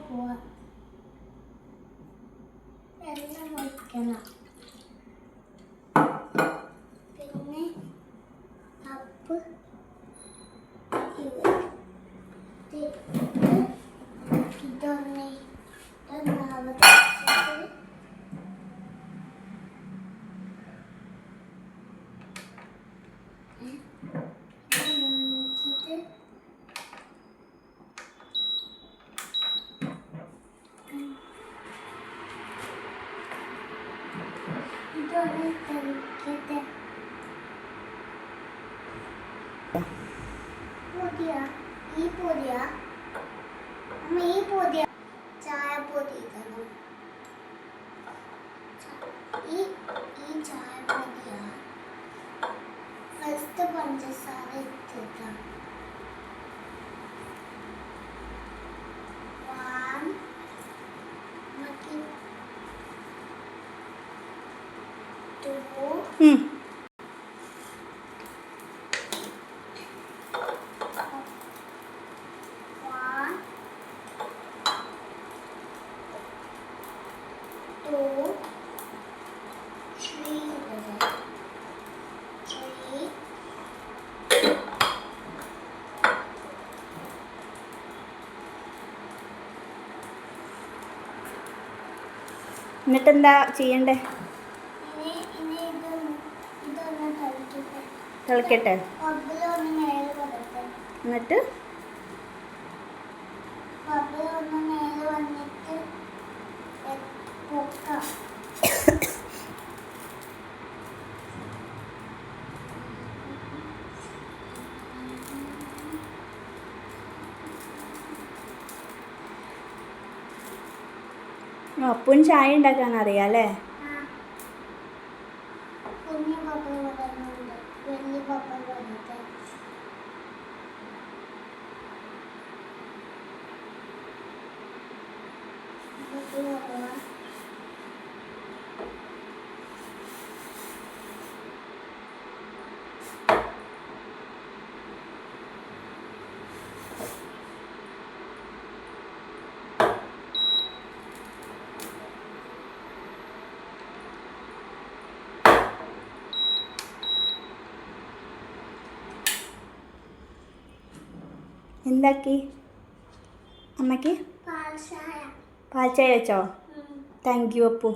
പോവാ. വെള്ളം ഒഴിക്കണം. പിന്നെ കപ്പ് ചായപ്പൊടി ഇടണം. ഈ ചായപ്പൊടിയാ ഫസ്റ്റ് പഞ്ചസാര ഇട്ടിട്ടാ. 1 2 എന്നിട്ടെന്താ ചെയ്യണ്ടേ? തിളക്കട്ടെ. എന്നിട്ട് അപ്പൂന് ചായ ഉണ്ടാക്കാൻ അറിയാം അല്ലേ? എന്താക്കി അമ്മയ്ക്ക്? പാൽ ചായ വെച്ചോ? Thank you Appu.